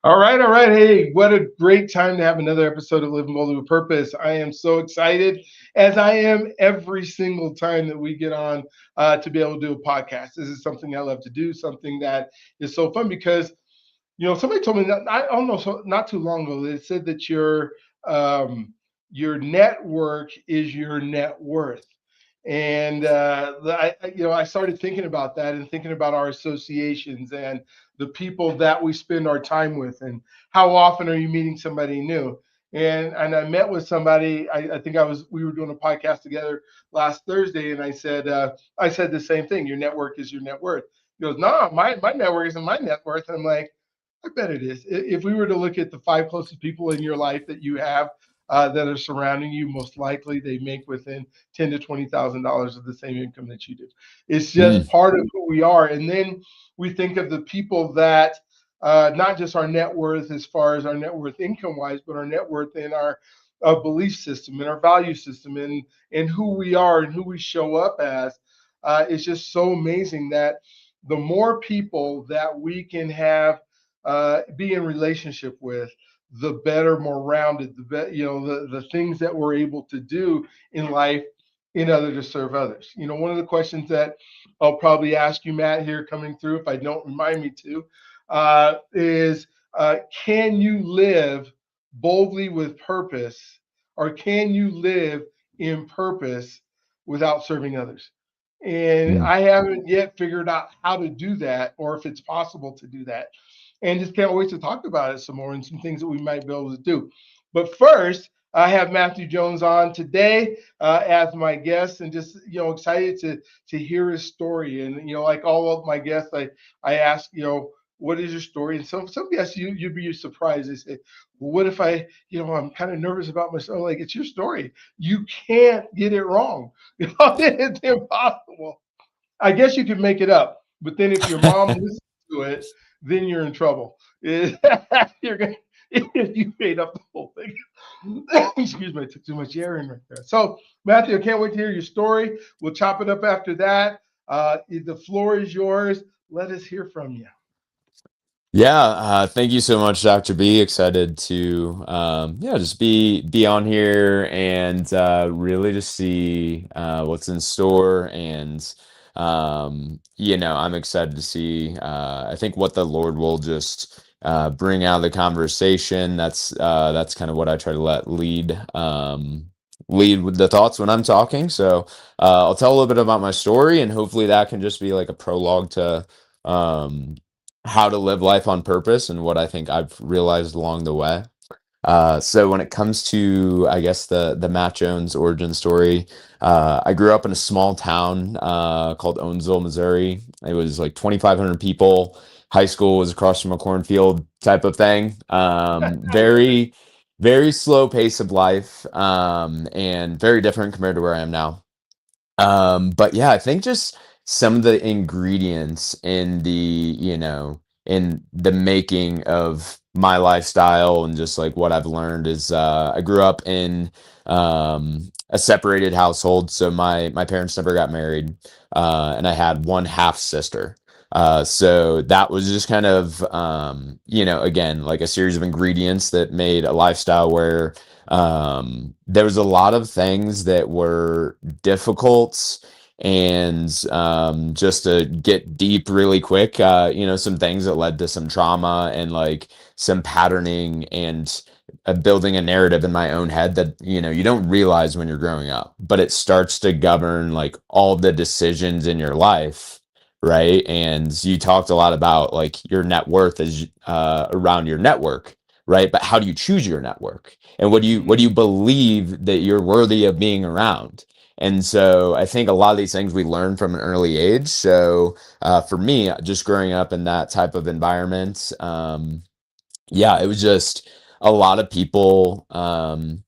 All right, all right. Hey, what a great time to have another episode of Living Boldly with Purpose. I am so excited, as I am every single time that we get on to be able to do a podcast. This is something I love to do, something that is so fun because, somebody told me that I don't know, so not too long ago, they said that your network is your net worth. And I started thinking about that and thinking about our associations and the people that we spend our time with, and how often are you meeting somebody new? And I met with somebody. I think we were doing a podcast together last Thursday, and I said the same thing. Your network is your net worth. He goes, no, my network isn't my net worth. And I'm like, I bet it is. If we were to look at the five closest people in your life that you have that are surrounding you, most likely they make within $10,000 to $20,000 of the same income that you do. It's just Mm, part of who we are. And then we think of the people that not just our net worth as far as our net worth income wise, but our net worth in our belief system and our value system and who we are and who we show up as. It's just so amazing that the more people that we can have be in relationship with, the better, more rounded, the things that we're able to do in life in order to serve others. One of the questions that I'll probably ask you, Matt, here coming through, if I don't remind me to, is can you live boldly with purpose, or can you live in purpose without serving others? And mm. I haven't yet figured out how to do that, or if it's possible to do that, and just can't wait to talk about it some more and some things that we might be able to do. But first, I have Matthew Jones on today as my guest, and just excited to hear his story. And like all of my guests, I ask what is your story, and some guests you'd be surprised. They say, well, what if I'm kind of nervous about myself? Like, it's your story. You can't get it wrong. It's impossible. I guess you could make it up, but then if your mom listens to it, then you're in trouble. You're gonna you made up the whole thing. Excuse me, I took too much air in right there. So, Matthew, I can't wait to hear your story. We'll chop it up after that. The floor is yours. Let us hear from you. Yeah, thank you so much, Dr. B. Excited to yeah, just be on here and really just see what's in store. And I'm excited to see I think what the Lord will just bring out of the conversation. That's kind of what I try to let lead with the thoughts when I'm talking. So I'll tell a little bit about my story, and hopefully that can just be like a prologue to um how to live life on purpose and what I think I've realized along the way. So when it comes to, I guess, the Matt Jones origin story, I grew up in a small town called Owensville, Missouri. It was like 2,500 people. High school was across from a cornfield type of thing. Very, very slow pace of life, and very different compared to where I am now. But yeah, I think just some of the ingredients in the making of my lifestyle and just like what I've learned is I grew up in a separated household. So my parents never got married, and I had one half sister. So that was just kind of again, like a series of ingredients that made a lifestyle where there was a lot of things that were difficult. And just to get deep really quick, some things that led to some trauma and like some patterning and building a narrative in my own head that you don't realize when you're growing up, but it starts to govern like all the decisions in your life, right? And you talked a lot about like your net worth is around your network, right? But how do you choose your network? And what do you believe that you're worthy of being around? And so I think a lot of these things we learn from an early age. So for me, just growing up in that type of environment, yeah, it was just a lot of people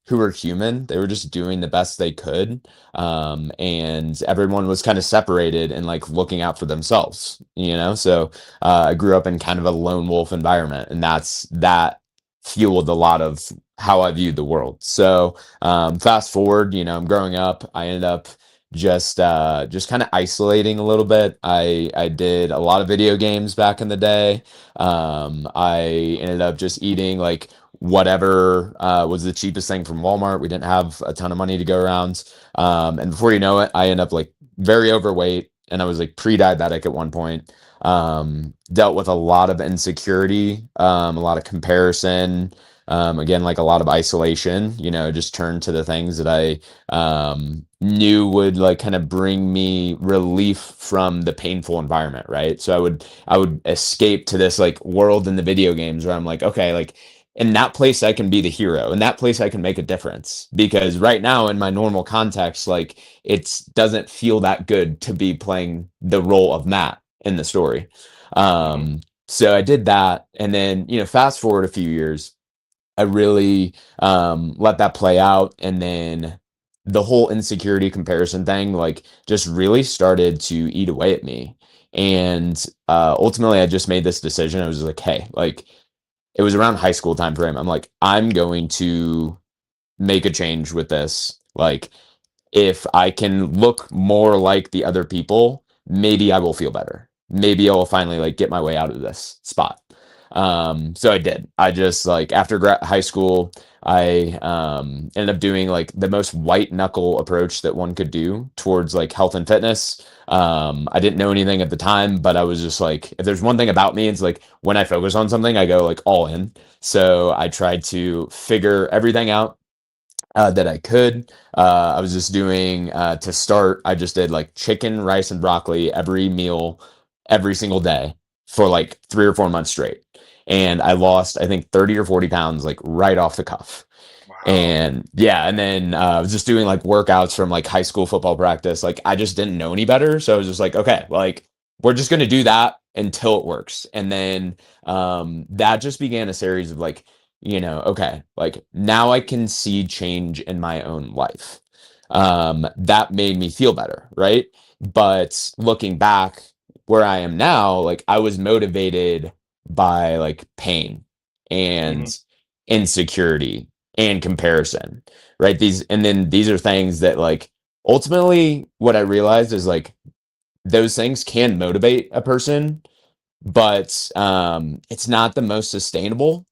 who were human. They were just doing the best they could. And everyone was kind of separated and like looking out for themselves. So I grew up in kind of a lone wolf environment, and that fueled a lot of how I viewed the world. So fast forward, I'm growing up. I ended up just kind of isolating a little bit. I did a lot of video games back in the day. I ended up just eating like whatever was the cheapest thing from Walmart. We didn't have a ton of money to go around. And before you know it, I end up like very overweight, and I was like pre-diabetic at one point. Dealt with a lot of insecurity, a lot of comparison, again, like a lot of isolation, just turned to the things that I knew would like kind of bring me relief from the painful environment, right? So I would escape to this like world in the video games where I'm like, okay, like in that place I can be the hero. In that place I can make a difference. Because right now in my normal context, like it doesn't feel that good to be playing the role of Matt in the story. Mhm. So I did that, and then fast forward a few years, I really let that play out, and then the whole insecurity comparison thing like just really started to eat away at me. And ultimately I just made this decision. I was like, hey, like it was around high school time frame. I'm like, I'm going to make a change with this. Like if I can look more like the other people, maybe I will feel better. Maybe I will finally like get my way out of this spot. So I did. I just like after high school, I ended up doing like the most white knuckle approach that one could do towards like health and fitness. I didn't know anything at the time, but I was just like, if there's one thing about me, it's like when I focus on something, I go like all in. So I tried to figure everything out that I could. I was just doing to start. I just did like chicken, rice, and broccoli every meal, every single day for like 3 or 4 months straight, and I lost I think 30 or 40 pounds like right off the cuff. Wow. And yeah, and then I was just doing like workouts from like high school football practice. Like I just didn't know any better, so I was just like, okay, like we're just gonna do that until it works. And then that just began a series of like, okay, like now I can see change in my own life. That made me feel better, right? But looking back where I am now, like I was motivated by like pain Mhm. and insecurity and comparison, right? These are things that like ultimately what I realized is like those things can motivate a person, but it's not the most sustainable,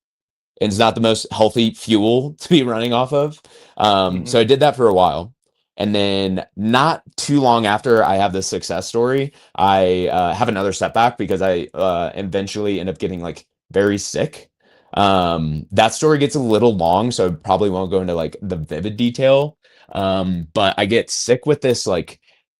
and it's not the most healthy fuel to be running off of. Mhm. So I did that for a while. And then not too long after I have this success story, I have another setback because I eventually end up getting like very sick. That story gets a little long, so I probably won't go into like the vivid detail. But I get sick with this, like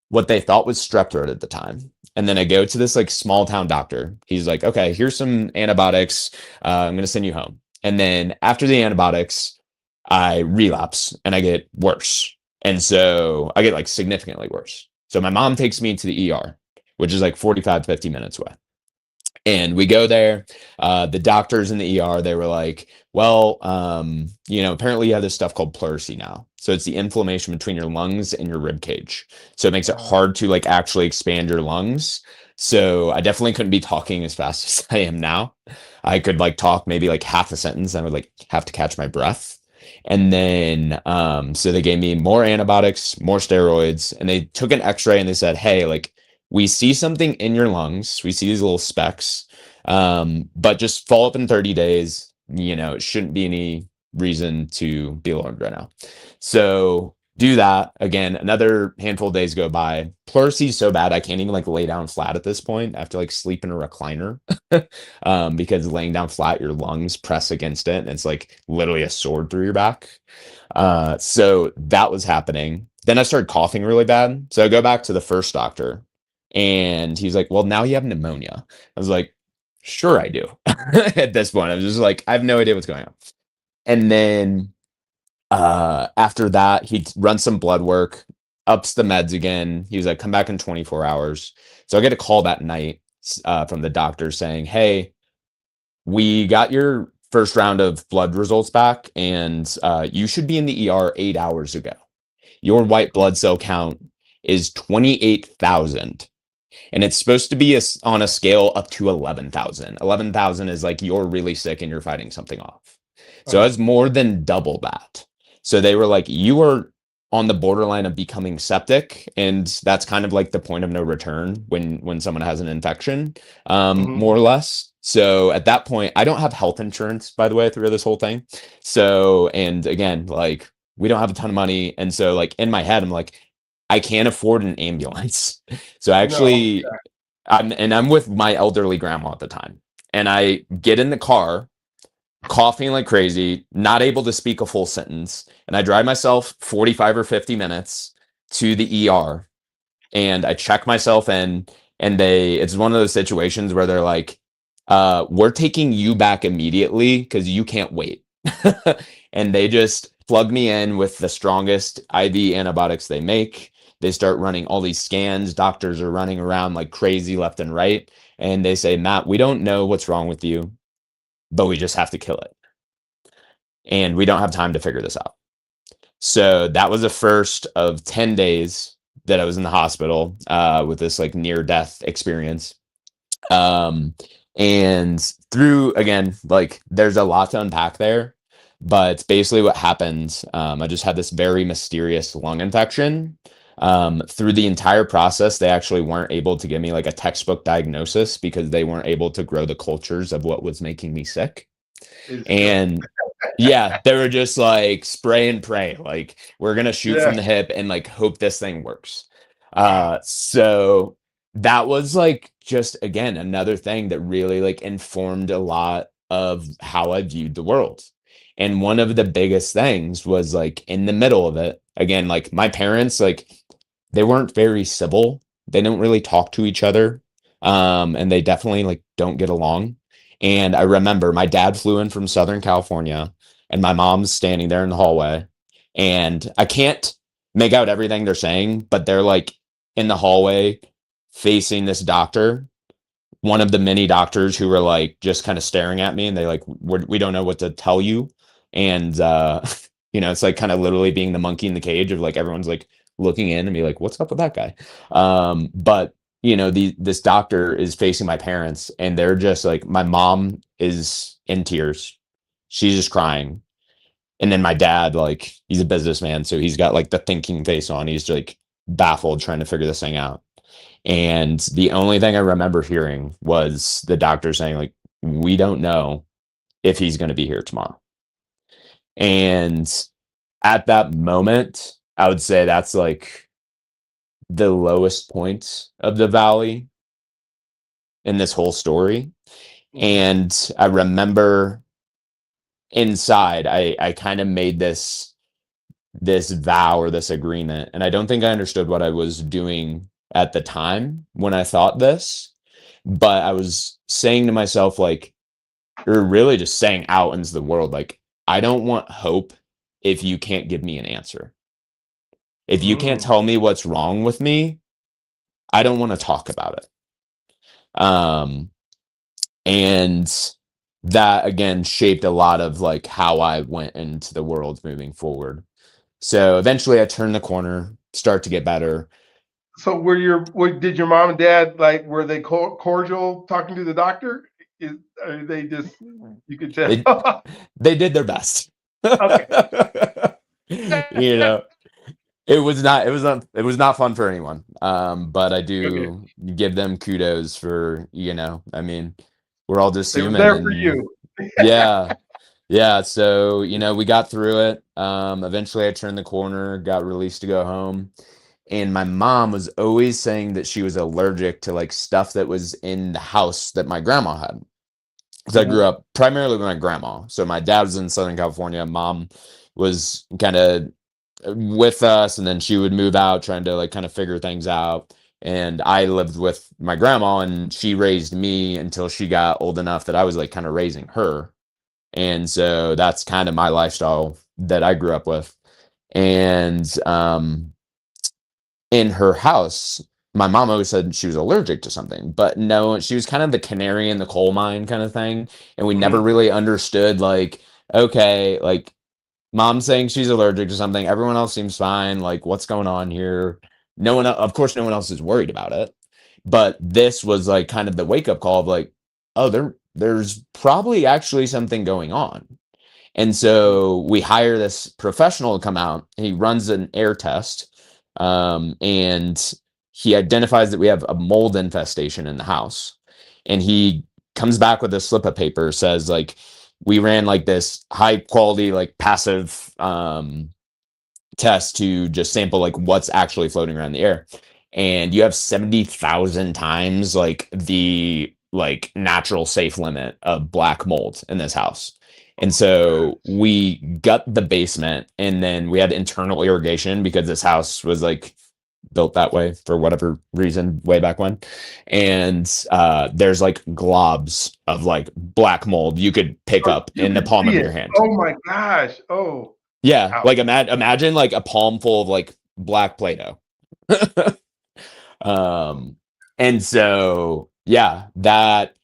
what they thought was strep throat at the time. And then I go to this like small town doctor. He's like, okay, here's some antibiotics. I'm going to send you home. And then after the antibiotics, I relapse and I get worse. And so I get like significantly worse. So my mom takes me to the ER, which is like 45, 50 minutes away. And we go there. The doctors in the ER, they were like, well, apparently you have this stuff called pleurisy now. So it's the inflammation between your lungs and your rib cage. So it makes it Wow. hard to like actually expand your lungs. So I definitely couldn't be talking as fast as I am now. I could like talk maybe like half a sentence. I would like have to catch my breath. And then, so they gave me more antibiotics, more steroids, and they took an x-ray and they said, hey, like, we see something in your lungs. We see these little specks, but just follow up in 30 days. It shouldn't be any reason to be alarmed right now. So do that again. Another handful of days go by. Pleurisy is so bad I can't even like lay down flat at this point. I have to like sleep in a recliner because laying down flat, your lungs press against it, and it's like literally a sword through your back. So that was happening. Then I started coughing really bad. So I go back to the first doctor, and he's like, well, now you have pneumonia. I was like, sure, I do. At this point, I was just like, I have no idea what's going on. And then after that, he runs some blood work, ups the meds again. He was like, come back in 24 hours. So I get a call that night from the doctor saying, hey, we got your first round of blood results back, and you should be in the ER 8 hours ago. Your white blood cell count is 28,000, and it's supposed to be on a scale up to 11,000. 11,000 is like you're really sick and you're fighting something off. So Uh-huh. it's more than double that. So they were like, you are on the borderline of becoming septic, and that's kind of like the point of no return when someone has an infection, Hmm. more or less. So at that point, I don't have health insurance, by the way, through this whole thing. So, and again, like we don't have a ton of money, and so like in my head, I'm like, I can't afford an ambulance. So No. actually, I'm with my elderly grandma at the time, and I get in the car coughing like crazy, not able to speak a full sentence. And I drive myself 45 or 50 minutes to the ER, and I check myself in, and it's one of those situations where they're like, we're taking you back immediately because you can't wait. And they just plug me in with the strongest IV antibiotics they make. They start running all these scans. Doctors are running around like crazy left and right. And they say, Matt, we don't know what's wrong with you, but we just have to kill it. And we don't have time to figure this out. So that was the first of 10 days that I was in the hospital with this like near death experience. Um, and through, again, like there's a lot to unpack there, but basically what happened, I just had this very mysterious lung infection. Through the entire process, they actually weren't able to give me like a textbook diagnosis because they weren't able to grow the cultures of what was making me sick. It's good. And yeah, they were just like spray and pray. Like we're gonna shoot Yeah. from the hip and like hope this thing works. Wow. So that was like just again another thing that really like informed a lot of how I viewed the world. And one of the biggest things was like in the middle of it, again, like my parents, like they weren't very civil. They don't really talk to each other. And they definitely like don't get along. And I remember my dad flew in from Southern California, and my mom's standing there in the hallway. And I can't make out everything they're saying, but they're like in the hallway facing this doctor, one of the many doctors who were like just kind of staring at me, and they like, we don't know what to tell you. And, it's like kind of literally being the monkey in the cage of like everyone's like looking in and be like, what's up with that guy? But this doctor is facing my parents, and they're just like, my mom is in tears. She's just crying. And then my dad, like, he's a businessman, so he's got like the thinking face on. He's like baffled trying to figure this thing out. And the only thing I remember hearing was the doctor saying, like, we don't know if he's going to be here tomorrow. And at that moment, I would say that's like the lowest point of the valley in this whole story. Mhm. And I remember inside, I kind of made this vow or this agreement, and I don't think I understood what I was doing at the time when I thought this, but I was saying to myself, like, or really just saying out into the world, like, I don't want hope if you can't give me an answer. If you can't Mm. tell me what's wrong with me, I don't want to talk about it. Um, and that again shaped a lot of like how I went into the world moving forward. So eventually I turned the corner, start to get better. So did your mom and dad like were they cordial talking to the doctor? Are they just you could tell? They they did their best. Okay. you know, it was not fun for anyone. But I Okay. do give them kudos for, I mean, we're all just They were human, there for and you. yeah. Yeah, so, we got through it. Eventually I turned the corner, got released to go home. And my mom was always saying that she was allergic to like stuff that was in the house that my grandma had. Because I grew Mhm. up primarily with my grandma. So my dad was in Southern California. Mom was kind of with us, and then she would move out trying to like kind of figure things out. And I lived with my grandma, and she raised me until she got old enough that I was like kind of raising her. And so that's kind of my lifestyle that I grew up with. And in her house, my mom always said she was allergic to something, but no, she was kind of the canary in the coal mine kind of thing. And we never Mhm. really understood, like, okay, like mom's saying she's allergic to something. Everyone else seems fine. Like, what's going on here? No one, of course, no one else is worried about it. But this was like kind of the wake up call of like, oh, there's probably actually something going on. And so we hire this professional to come out. He runs an air test, and he identifies that we have a mold infestation in the house. And he comes back with a slip of paper, says like, we ran like this high quality, like passive test to just sample like what's actually floating around the air. And you have 70,000 times like the like natural safe limit of black mold in this house. And so we gut the basement, and then we had internal irrigation because this house was like built that way for whatever reason way back when. And there's like globs of like black mold you could pick up You in the can palm of see your it. hand. Oh my gosh. Oh, Yeah, ouch. like imagine like a palm full of like black Play-Doh. um, and so yeah, that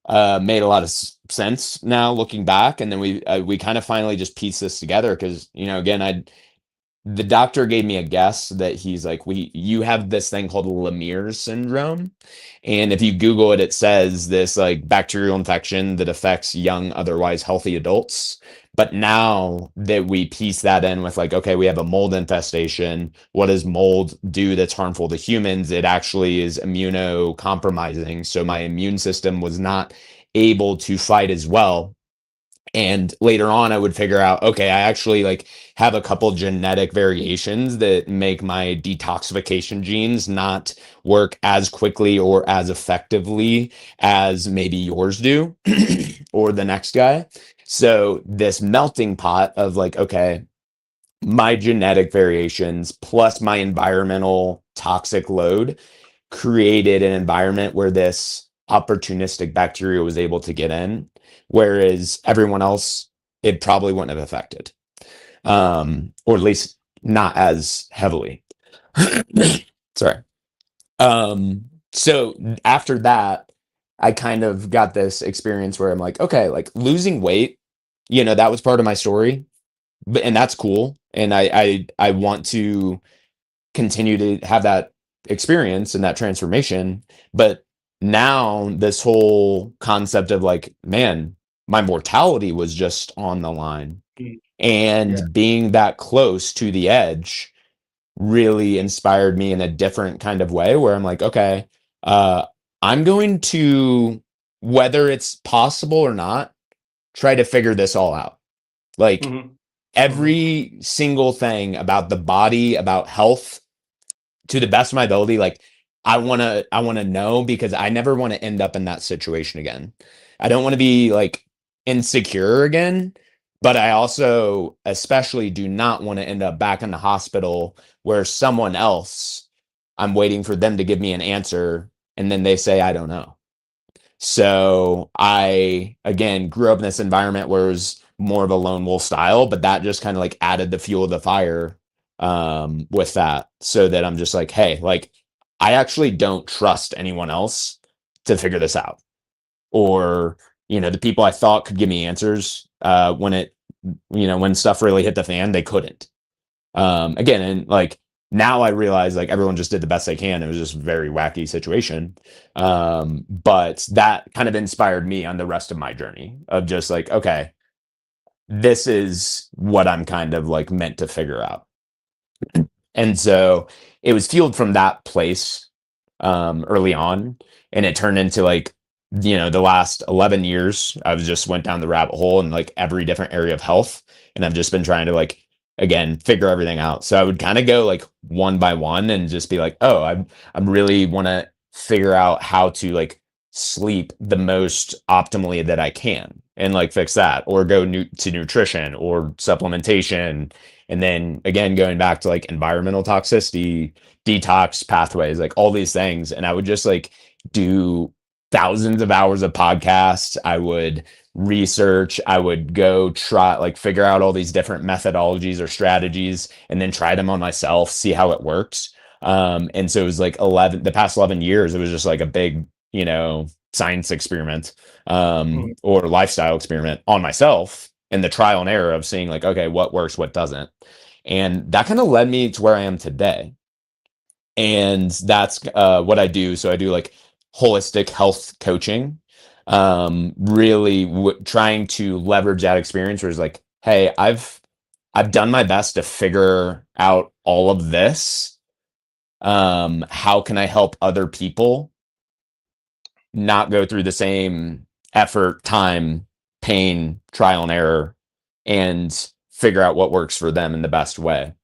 made a lot of sense now looking back. And then we kind of finally just pieced this together because, you know, again, the doctor gave me a guess that he's like, you have this thing called Lemierre's syndrome. And if you Google it, it says this like bacterial infection that affects young, otherwise healthy adults. But now that we piece that in with like, okay, we have a mold infestation. What does mold do that's harmful to humans? It actually is immunocompromising. So my immune system was not able to fight as well. And later on, I would figure out, okay, I actually like have a couple genetic variations that make my detoxification genes not work as quickly or as effectively as maybe yours do or the next guy. So this melting pot of like, okay, my genetic variations plus my environmental toxic load created an environment where this opportunistic bacteria was able to get in, whereas everyone else, it probably wouldn't have affected, or at least not as heavily. Sorry. So after that, I kind of got this experience where I'm like, okay, like losing weight, you know, that was part of my story, but and that's cool, and I want to continue to have that experience and that transformation. But now this whole concept of like, man, my mortality was just on the line, Yeah. and being that close to the edge really inspired me in a different kind of way where I'm like, okay, uh, I'm going to, whether it's possible or not, try to figure this all out. Like Mhm. every single thing about the body, about health, to the best of my ability, like I want to know, because I never want to end up in that situation again. I don't want to be like insecure again, but I also especially do not want to end up back in the hospital where someone else, I'm waiting for them to give me an answer and then they say I don't know. So I again grew up in this environment where it was more of a lone wolf style, but that just kind of like added the fuel to the fire with that. So that I'm just like, hey, like I actually don't trust anyone else to figure this out. Or, you know, the people I thought could give me answers when it, you know, when stuff really hit the fan, they couldn't. Again, and like now I realize like everyone just did the best they can. It was just a very wacky situation. But that kind of inspired me on the rest of my journey of just like, okay, this is what I'm kind of like meant to figure out. And so it was fueled from that place early on, and it turned into like, you know, the last 11 years I was just went down the rabbit hole in like every different area of health, and I've just been trying to like again figure everything out. So I would kind of go like one by one and just be like, oh, I'm really want to figure out how to like sleep the most optimally that I can and like fix that, or go to nutrition or supplementation. And then again, going back to like environmental toxicity, detox pathways, like all these things. And I would just like do thousands of hours of podcasts. I would research, I would go try, like figure out all these different methodologies or strategies and then try them on myself, see how it works. And so it was like the past 11 years, it was just like a big, you know, science experiment Mhm. or lifestyle experiment on myself, and the trial and error of seeing like, okay, what works, what doesn't. And that kind of led me to where I am today. And that's what I do. So I do like holistic health coaching, really trying to leverage that experience where it's like hey, I've done my best to figure out all of this. How can I help other people not go through the same effort, time, pain, trial and error, and figure out what works for them in the best way?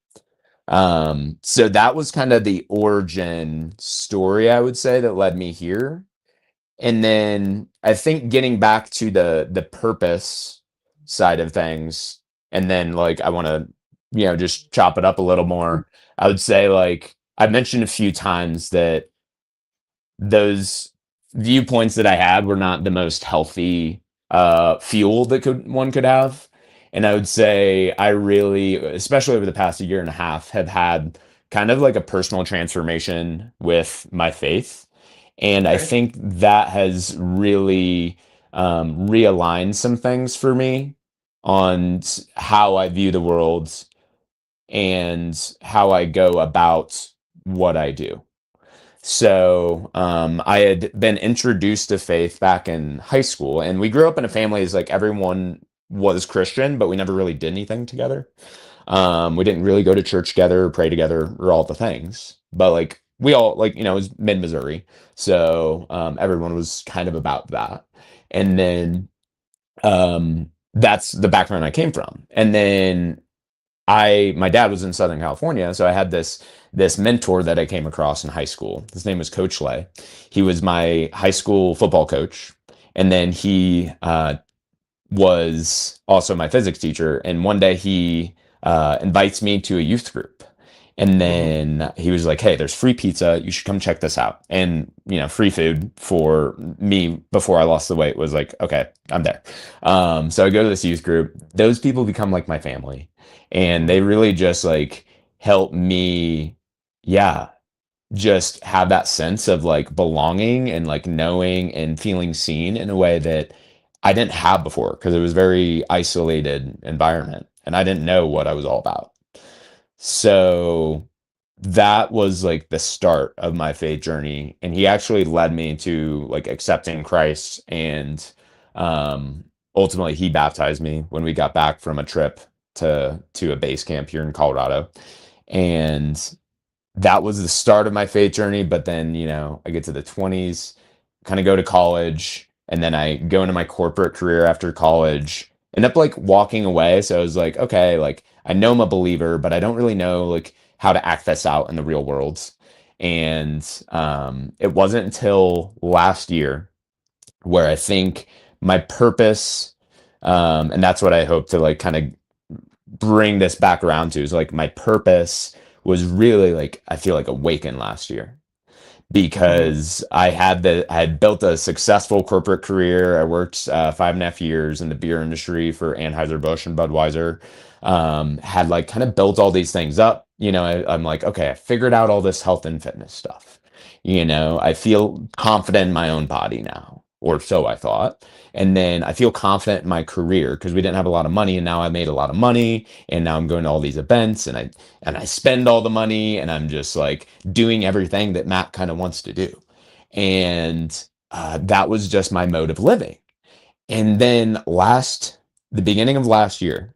So that was kind of the origin story, I would say, that led me here. And then I think getting back to the purpose side of things, and then like I want to, just chop it up a little more. I would say like I've mentioned a few times that those viewpoints that I had were not the most healthy fuel that one could have. And I would say I really, especially over the past year and a half, have had kind of like a personal transformation with my faith. And I Okay. think that has really realigned some things for me on how I view the world and how I go about what I do. So, I had been introduced to faith back in high school, and we grew up in a family as like everyone was Christian, but we never really did anything together. We didn't really go to church together, or pray together, or all the things. But like we all like, it was mid Missouri, so everyone was kind of about that. And then that's the background I came from. And then my dad was in Southern California, so I had this mentor that I came across in high school. His name was Coach Lay. He was my high school football coach, and then he was also my physics teacher. And one day he invites me to a youth group, and Mhm. then he was like, "Hey, there's free pizza. You should come check this out." And free food for me before I lost the weight was like, okay, I'm there. So I go to this youth group. Those people become like my family, and they Mhm. really just like help me, yeah, just have that sense of like belonging and like knowing and feeling seen in a way that I didn't have before because it was very isolated environment and I didn't know what I was all about. So that was like the start of my faith journey. And he actually led me to like accepting Christ. And um, ultimately, he baptized me when we got back from a trip to a base camp here in Colorado. And that was the start of my faith journey. But then, I get to the 20s, kind of go to college, and then I go into my corporate career after college, end up like walking away. So I was like, okay, like I know I'm a believer, but I don't really know like how to act this out in the real world. And it wasn't until last year where I think my purpose, and that's what I hope to like kind of bring this back around to, is like my purpose was really like I feel like awakened last year Mhm. because I had built a successful corporate career. I worked 5.5 years in the beer industry for Anheuser-Busch and Budweiser. Had like kind of built all these things up. I'm like, okay, I figured out all this health and fitness stuff. I feel confident in my own body now, or so I thought. And then I feel confident in my career because we didn't have a lot of money, and now I made a lot of money, and now I'm going to all these events, and I spend all the money, and I'm just like doing everything that Matt kind of wants to do. And that was just my mode of living. And then the beginning of last year,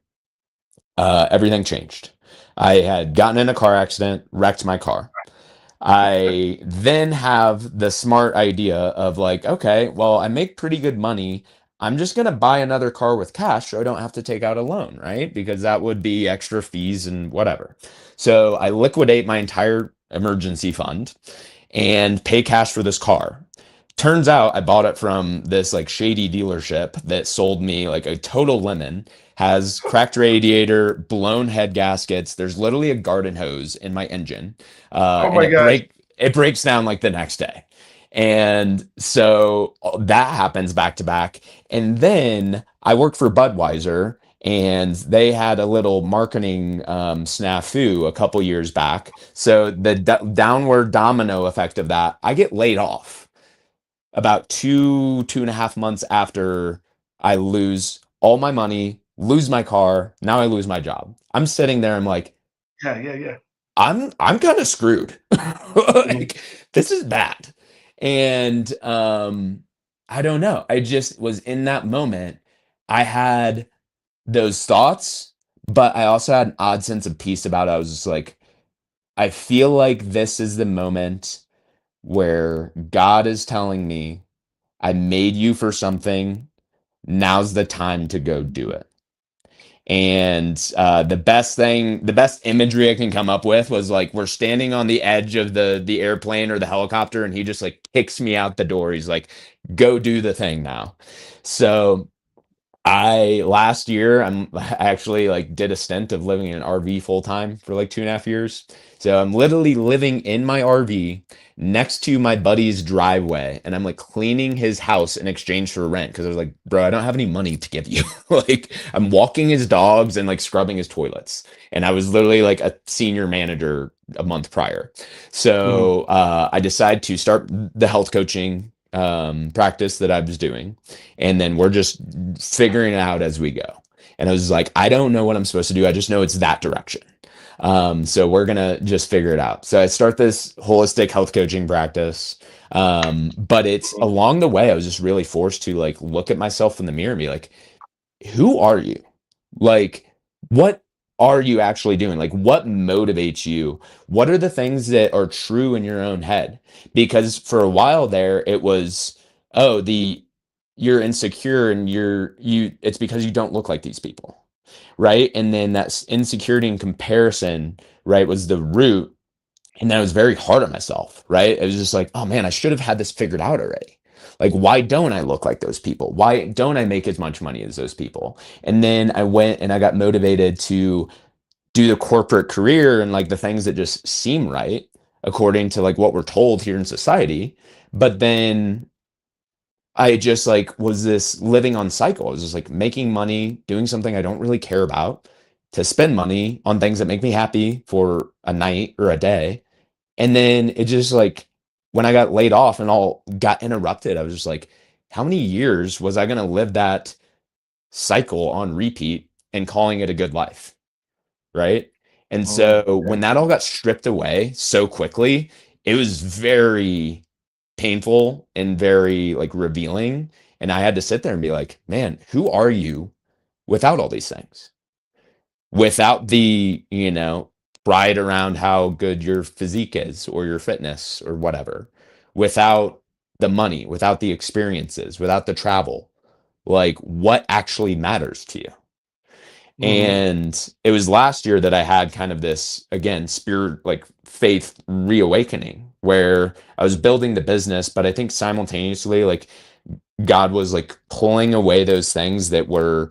everything changed. I had gotten in a car accident, wrecked my car. I then have the smart idea of like, okay, well, I make pretty good money. I'm just going to buy another car with cash so I don't have to take out a loan, right? Because that would be extra fees and whatever. So I liquidate my entire emergency fund and pay cash for this car. Turns out I bought it from this like shady dealership that sold me like a total lemon, has cracked radiator, blown head gaskets. There's literally a garden hose in my engine. Oh And my gosh. it breaks down like the next day. And so that happens back to back. And then I worked for Budweiser, and they had a little marketing snafu a couple years back. So the downward domino effect of that, I get laid off about 2.5 months after I lose all my money, lose my car. Now I lose my job. I'm sitting there. I'm like, Yeah, yeah, yeah. I'm kind of screwed. Mhm. Like this is bad. And I don't know. I just was in that moment. I had those thoughts, but I also had an odd sense of peace about it. I was just like, I feel like this is the moment where God is telling me, I made you for something. Now's the time to go do it. And the best imagery I can come up with was like we're standing on the edge of the airplane or the helicopter, and he just like kicks me out the door. He's like, "Go do the thing now." So I last year I actually like did a stint of living in an RV full time for like 2.5 years. So I'm literally living in my RV next to my buddy's driveway, and I'm like cleaning his house in exchange for rent because I was like, bro, I don't have any money to give you. Like I'm walking his dogs and like scrubbing his toilets, and I was literally like a senior manager a month prior. Mhm. So I decided to start the health coaching practice that I was doing, and then we're just figuring it out as we go. And I was like, I don't know what I'm supposed to do. I just know it's that direction. So we're gonna just figure it out. So I start this holistic health coaching practice. But it's along the way, I was just really forced to like look at myself in the mirror and be like, who are you? Like, what are you actually doing? Like, what motivates you? What are the things that are true in your own head? Because for a while there, it was, oh, you're insecure and it's because you don't look like these people, right? And then that insecurity and comparison, right, was the root. And then I was very hard on myself, right? It was just like, oh man, I should have had this figured out already. Like, why don't I look like those people? Why don't I make as much money as those people? And then I went and I got motivated to do the corporate career and like the things that just seem right according to like what we're told here in society. But then I just like was this living on cycle. I was just like making money, doing something I don't really care about to spend money on things that make me happy for a night or a day. And then it just like when I got laid off and all got interrupted, I was just like, how many years was I going to live that cycle on repeat and calling it a good life? Right. And Oh, so yeah. when that all got stripped away so quickly, it was very painful and very like revealing. And I had to sit there and be like, man, who are you without all these things? Without the, pride around how good your physique is or your fitness or whatever, without the money, without the experiences, without the travel, like what actually matters to you? Mhm. And it was last year that I had kind of this, again, spirit, like faith reawakening where I was building the business, but I think simultaneously, like God was like pulling away those things that were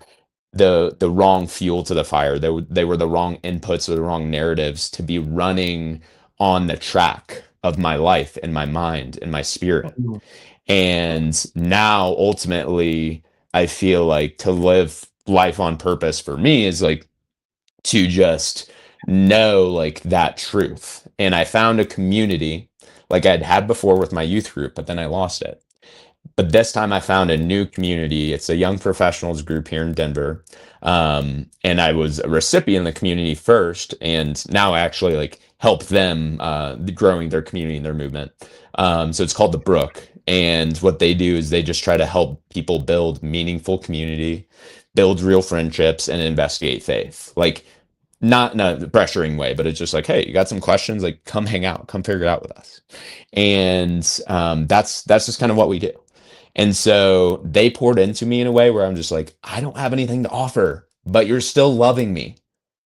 the wrong fuel to the fire. They were the wrong inputs or the wrong narratives to be running on the track of my life and my mind and my spirit. Mhm. And now ultimately I feel like to live life on purpose for me is like to just know like that truth. And I found a community like I'd had before with my youth group, but then I lost it. But this time I found a new community. It's a young professionals group here in Denver. And I was a recipient in the community first, and now I actually like help them growing their community and their movement. So it's called The Brook. And what they do is they just try to help people build meaningful community, build real friendships, and investigate faith. Like not in a pressuring way, but it's just like, hey, you got some questions? Like, come hang out, come figure it out with us. And that's just kind of what we do. And so they poured into me in a way where I'm just like, I don't have anything to offer, but you're still loving me.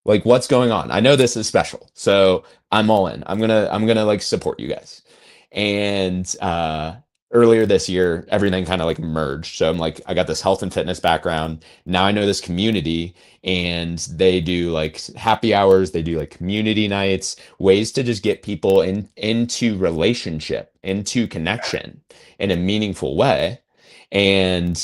Like, what's going on? I know this is special, so I'm all in. I'm gonna like support you guys. And earlier this year, everything kind of like merged. So I'm like, I got this health and fitness background. Now I know this community, and they do like happy hours. They do like community nights, ways to just get people into relationship, into connection in a meaningful way. And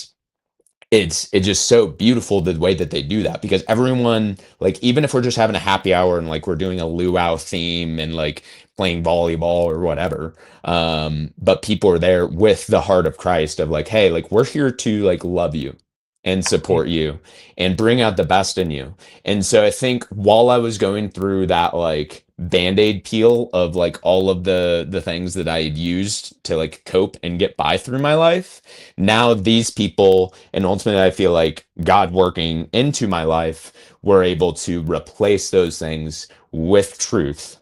it's just so beautiful the way that they do that because everyone like even if we're just having a happy hour and like we're doing a luau theme and like playing volleyball or whatever, but people are there with the heart of Christ of like, hey, like we're here to like love you and support you and bring out the best in you. And so I think while I was going through that like band-aid peel of like all of the things that I had used to like cope and get by through my life. Now these people, and ultimately I feel like God working into my life, were able to replace those things with truth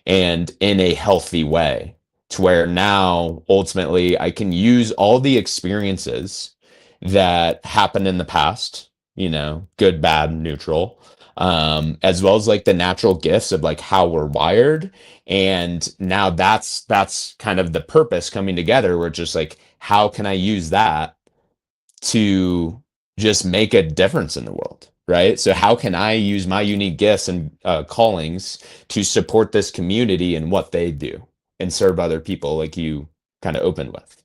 and in a healthy way, to where now ultimately I can use all the experiences that happened in the past, good, bad, neutral, as well as like the natural gifts of like how we're wired. And now that's kind of the purpose coming together, where it's just like, how can I use that to just make a difference in the world, right? So how can I use my unique gifts and callings to support this community and what they do and serve other people, like you kind of opened with?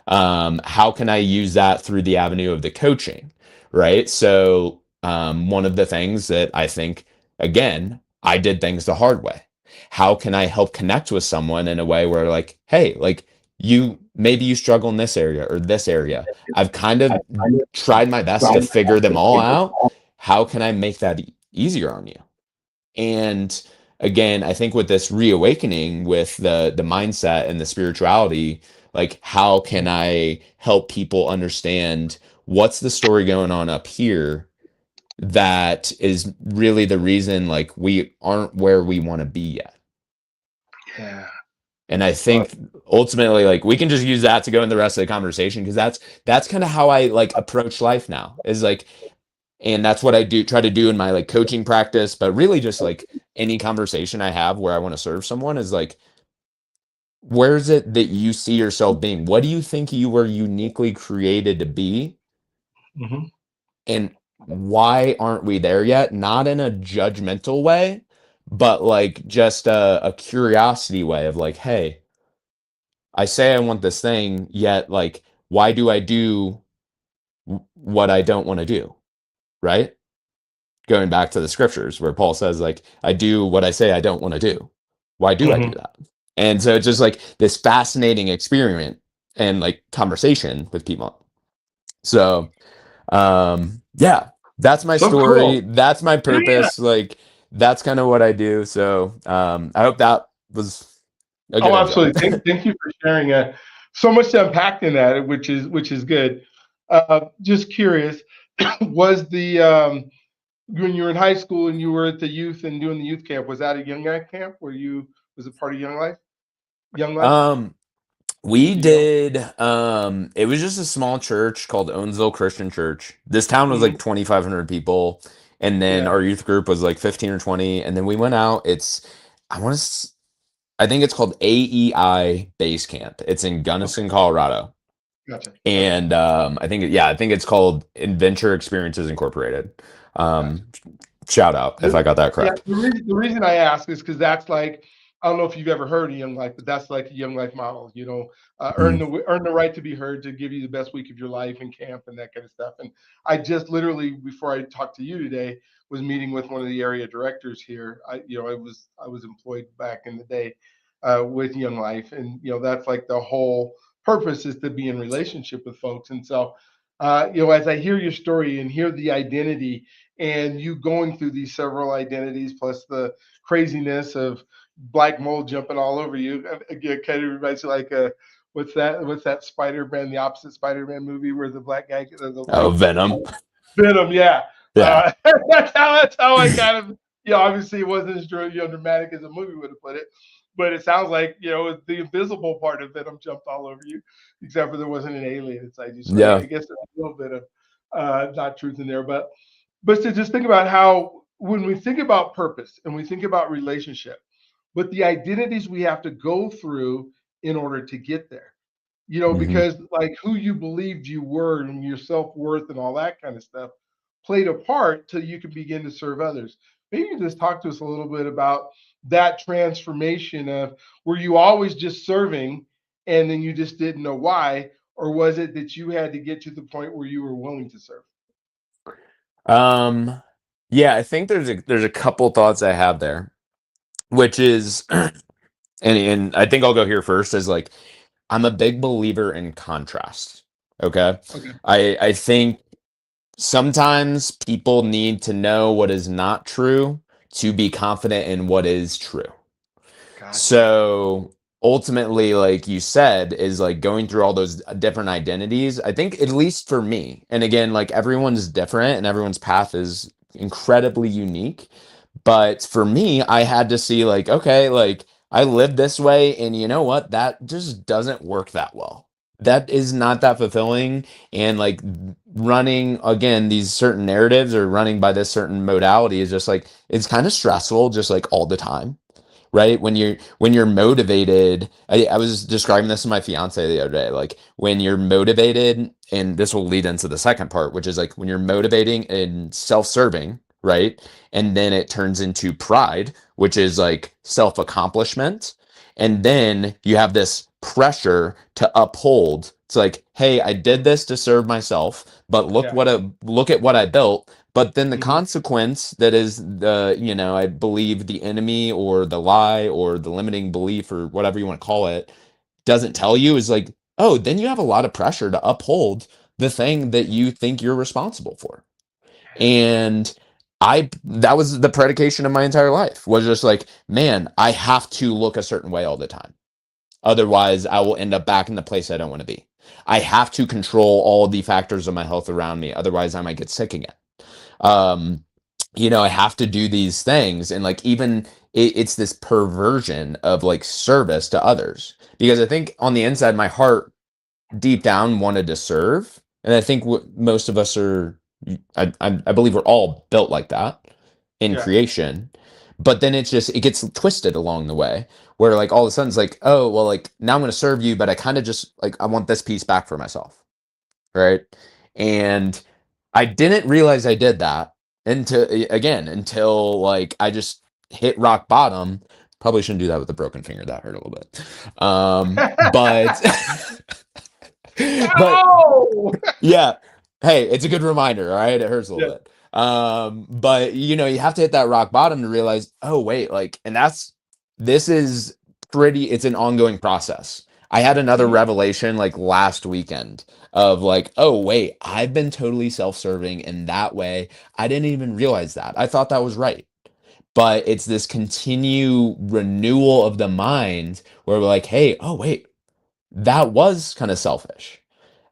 How can I use that through the avenue of the coaching, right? So one of the things that I think, again, I did things the hard way. How can I help connect with someone in a way where like, hey, like, maybe you struggle in this area or this area. I've kind of tried my best to figure them all out. How can I make that easier on you? And again, I think with this reawakening with the mindset and the spirituality, like, how can I help people understand what's the story going on up here that is really the reason like we aren't where we want to be yet? Yeah. And I think ultimately, like, we can just use that to go in the rest of the conversation, because that's kind of how I like approach life now, is like, and that's what I do try to do in my like coaching practice, but really just like any conversation I have where I want to serve someone is like, where is it that you see yourself being? What do you think you were uniquely created to be? Hmm. And why aren't we there yet? Not in a judgmental way, but like just a curiosity way of like, hey, I say I want this thing, yet like, why do I do what I don't want to do? Right? Going back to the scriptures where Paul says, like, I do what I say I don't want to do. Why do I do Hmm. that? And so it's just like this fascinating experiment and like conversation with people. So, yeah, that's my So story. cool. That's my Yeah. purpose. Like, that's kind of what I do. So, I hope that was a good Oh, intro. absolutely. Thank you for sharing. So much to unpack in that, which is good. Just curious, was the when you were in high school and you were at the youth and doing the youth camp, was that a young life camp? Was it part of Young Life? Young Life? Um, We Do you know? did it was just a small church called Owensville Christian Church. This town was Hmm. like 2,500 people, and then Yeah. our youth group was like 15 or 20, and then we went out. I want to I think it's called AEI Base Camp. It's in Okay. Gunnison, Colorado. Gotcha. Okay. And I think it's called Adventure Experiences Incorporated. Gotcha. Um Shout out if I got that Yeah, correct. the reason I ask is because that's like, I don't know if you've ever heard of Young Life, but that's like a Young Life model. Mhm. Earn the right to be heard, to give you the best week of your life in camp and that kind of stuff. And I just literally, before I talked to you today, was meeting with one of the area directors here. I was employed back in the day with Young Life, and that's like the whole purpose, is to be in relationship with folks. And so, as I hear your story and hear the identity, and you going through these several identities, plus the craziness of black mold jumping all over you. Again, kind of reminds you like what's that Spider-Man, the opposite Spider-Man movie where the black guy, the Oh, white Venom. Venom, yeah. Yeah. That's how I kind of, obviously it wasn't as dramatic as a movie would have put it, but it sounds like, the invisible part of Venom jumped all over you, except for there wasn't an alien inside you. So I Yeah. guess there's a little bit of not truth in there, but to just think about how, when we think about purpose and we think about relationship, but the identities we have to go through in order to get there, Hmm. because like who you believed you were and your self-worth and all that kind of stuff played a part till you can begin to serve others. Maybe you can just talk to us a little bit about that transformation of, were you always just serving and then you just didn't know why, or was it that you had to get to the point where you were willing to serve? Um, yeah, I think there's a couple thoughts I have there, which is, and I think I'll go here first, is like, I'm a big believer in contrast. Okay. Okay. I think sometimes people need to know what is not true to be confident in what is true. Gotcha. So ultimately, like you said, is like going through all those different identities. I think, at least for me, and again, like everyone's different and everyone's path is incredibly unique. But for me, I had to see, like, okay, like I live this way, and you know what? That just doesn't work that well. That is not that fulfilling. And like running again, these certain narratives or running by this certain modality is just like, it's kind of stressful, just like all the time, right? When you're motivated, I was describing this to my fiance the other day, like when you're motivated, and this will lead into the second part, which is like when you're motivating and self-serving, right? And then it turns into pride, which is like self-accomplishment. And then you have this pressure to uphold. It's like, hey, I did this to serve myself, but Yeah. look at what I built. But then the Hmm. consequence that is the, I believe the enemy or the lie or the limiting belief or whatever you want to call it doesn't tell you is like, oh, then you have a lot of pressure to uphold the thing that you think you're responsible for. And that was the predication of my entire life, was just like, man, I have to look a certain way all the time. Otherwise, I will end up back in the place I don't want to be. I have to control all the factors of my health around me. Otherwise, I might get sick again. um I have to do these things, and like even it's this perversion of like service to others, because I think on the inside my heart deep down wanted to serve, and I think most of us are, I believe we're all built like that in Yeah. creation. But then it gets twisted along the way, where like all of a sudden it's like, oh well, like now I'm going to serve you, but I kind of just like, I want this piece back for myself, right? And I didn't realize I did that until like I just hit rock bottom. Probably shouldn't do that with a broken finger. That hurt a little bit. But but Oh. yeah, hey, it's a good reminder. All right, it hurts a little Yeah. bit. But you have to hit that rock bottom to realize, oh wait, like, and this is it's an ongoing process. I had another Mhm. revelation like last weekend of like, oh wait, I've been totally self-serving in that way. I didn't even realize that. I thought that was right. But it's this continue renewal of the mind where we're like, hey, oh wait, that was kind of selfish.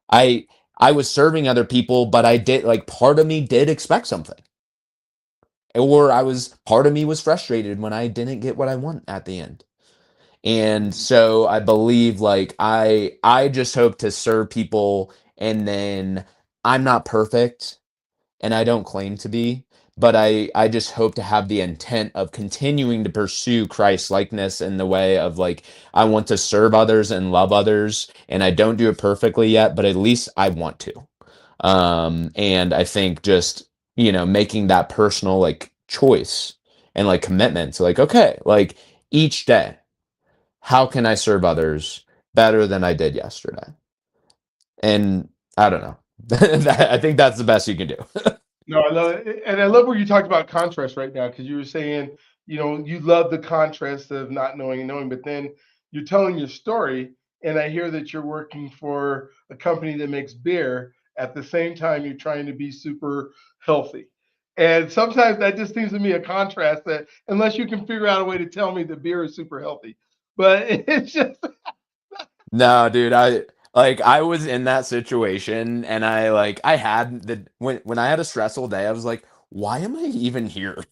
I I was serving other people, but I did, like, part of me did expect something. Or part of me was frustrated when I didn't get what I want at the end. And Mhm. so I believe, like, I just hope to serve people, and then I'm not perfect, and I don't claim to be, but I just hope to have the intent of continuing to pursue Christ likeness in the way of like, I want to serve others and love others, and I don't do it perfectly yet, but at least I want to. And I think just, making that personal like choice and like commitment to like, okay, like each day, how can I serve others better than I did yesterday? And I don't know. I think that's the best you can do. No, I love it. And I love where you talked about contrast right now, because you were saying, you love the contrast of not knowing and knowing, but then you're telling your story, and I hear that you're working for a company that makes beer. At the same time, you're trying to be super healthy. And sometimes that just seems to me a contrast that, unless you can figure out a way to tell me that beer is super healthy. But it's just, No, dude, I was in that situation, and I had when I had a stressful day, I was like, why am I even here?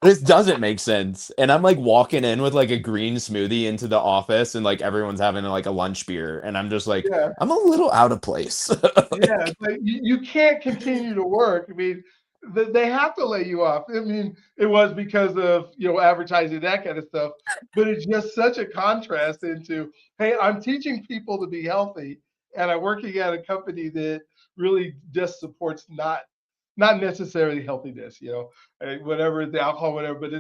This doesn't make sense. And I'm like walking in with like a green smoothie into the office, and like everyone's having like a lunch beer, and I'm just like, yeah. I'm a little out of place. Yeah, it's like you can't continue to work. I mean, they have to lay you off. I mean, it was because of advertising, that kind of stuff. But it's just such a contrast into, hey, I'm teaching people to be healthy, and I'm working at a company that really just supports not necessarily healthiness, whatever the alcohol, whatever. But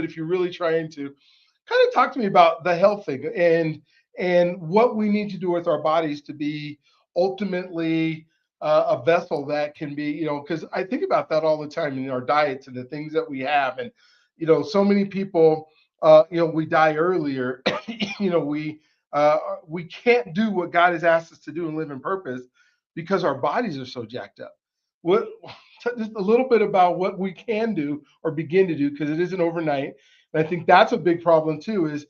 if you're really trying to kind of talk to me about the health thing, and what we need to do with our bodies to be ultimately a vessel that can be, because I think about that all the time in our diets and the things that we have. And so many people, we die earlier. you know uh, we can't do what God has asked us to do and live in purpose because our bodies are so jacked up. what just a little bit about what we can do or begin to do, because it isn't overnight. And I think that's a big problem too. Is,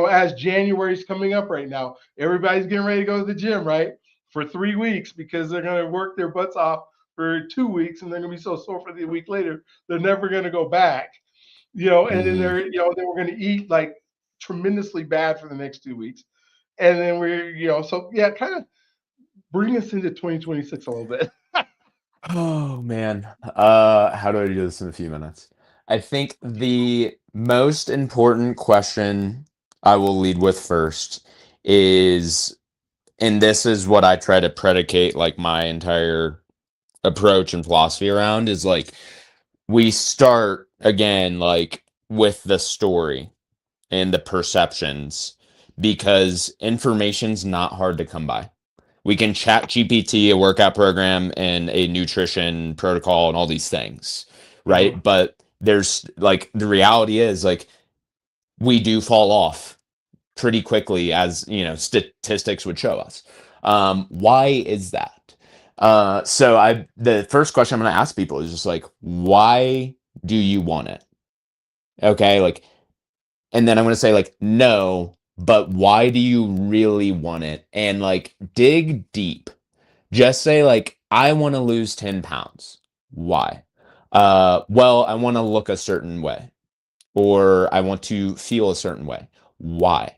as January's coming up right now, everybody's getting ready to go to the gym, right, for 3 weeks, because they're going to work their butts off for 2 weeks, and they're going to be so sore for the week later they're never going to go back. And then Hmm. then we're going to eat like tremendously bad for the next 2 weeks, and then so yeah, kind of bring us into 2026 a little bit. Oh man. How do I do this in a few minutes? I think the most important question I will lead with first is, and this is what I try to predicate like my entire approach and philosophy around, is like we start again like with the story and the perceptions, because information's not hard to come by. We can chat GPT a workout program and a nutrition protocol and all these things, right? Mhm. But there's like the reality is like we do fall off pretty quickly, as statistics would show us. Why is that? So the first question I'm going to ask people is just like, why do you want it? Okay, like, and then I'm going to say like, no, but why do you really want it? And like dig deep. Just say like, I want to lose 10 pounds. Why? Well, I want to look a certain way, or I want to feel a certain way. Why?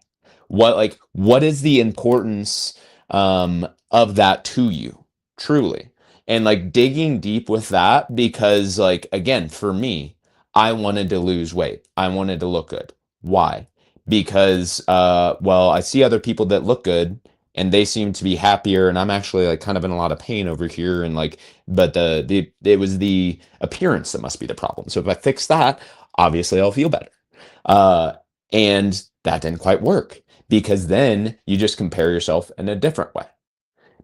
What is the importance of that to you, truly? And like digging deep with that, because like again, for me, I wanted to lose weight. I wanted to look good. Why? Because well, I see other people that look good and they seem to be happier, and I'm actually like kind of in a lot of pain over here, and like, but the it was the appearance that must be the problem. So if I fix that, obviously I'll feel better. Uh, and that didn't quite work, because then you just compare yourself in a different way,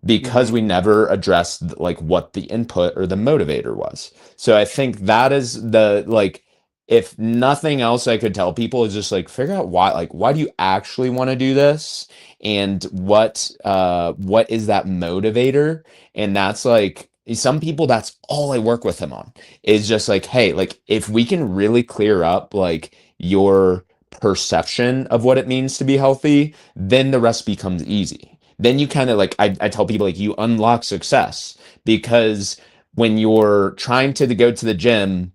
because Mhm. we never addressed like what the input or the motivator was. So I think that is the like, if nothing else I could tell people is just like figure out why do you actually want to do this, and what is that motivator. And that's like some people, that's all I work with them on, is just like, hey, like if we can really clear up like your perception of what it means to be healthy, then the rest becomes easy. Then you kind of like, I tell people like you unlock success, because when you're trying to go to the gym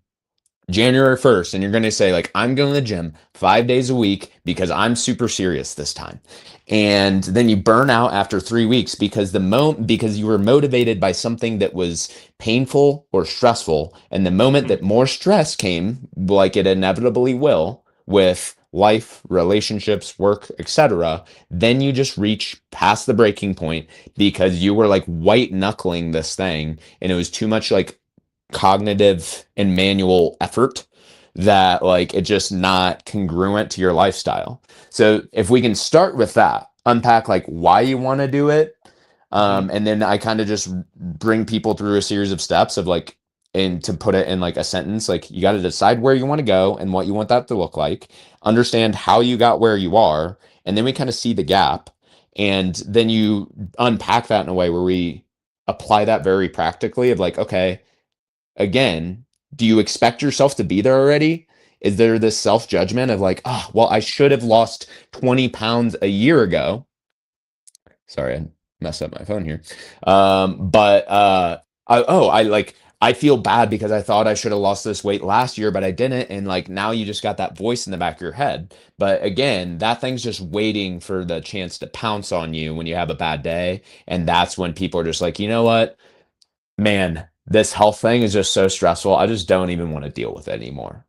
January 1st and you're going to say like, I'm going to the gym 5 days a week because I'm super serious this time, and then you burn out after 3 weeks because because you were motivated by something that was painful or stressful, and the moment that more stress came, like it inevitably will with life, relationships, work, etc., then you just reach past the breaking point, because you were like white knuckling this thing, and it was too much like cognitive and manual effort, that like it just not congruent to your lifestyle. So if we can start with that, unpack like why you want to do it, Mhm. and then I kind of just bring people through a series of steps of like, and to put it in like a sentence, like you got to decide where you want to go and what you want that to look like, understand how you got where you are, and then we kind of see the gap, and then you unpack that in a way where we apply that very practically of like, okay, again, do you expect yourself to be there already? Is there this self judgment of like, oh, well, I should have lost 20 pounds a year ago? Sorry, I messed up my phone here. But I like, I feel bad because I thought I should have lost this weight last year, but I didn't. And like now you just got that voice in the back of your head. But again, that thing's just waiting for the chance to pounce on you when you have a bad day. And that's when people are just like, you know what? Man, this health thing is just so stressful. I just don't even want to deal with it anymore.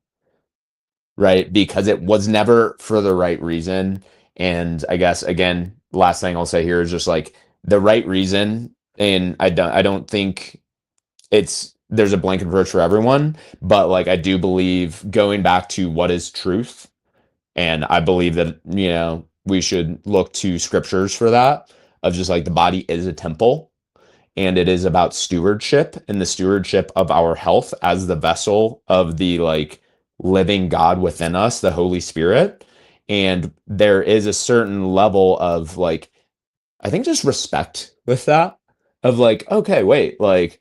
Right? Because it was never for the right reason. And I guess again, last thing I'll say here is just like the right reason. And I don't think there's a blanket approach for everyone, but like I do believe going back to what is truth. And I believe that, we should look to scriptures for that, of just like the body is a temple, and it is about stewardship, and the stewardship of our health as the vessel of the like living God within us, the Holy Spirit. And there is a certain level of like, I think just respect with that, of like, okay, wait, like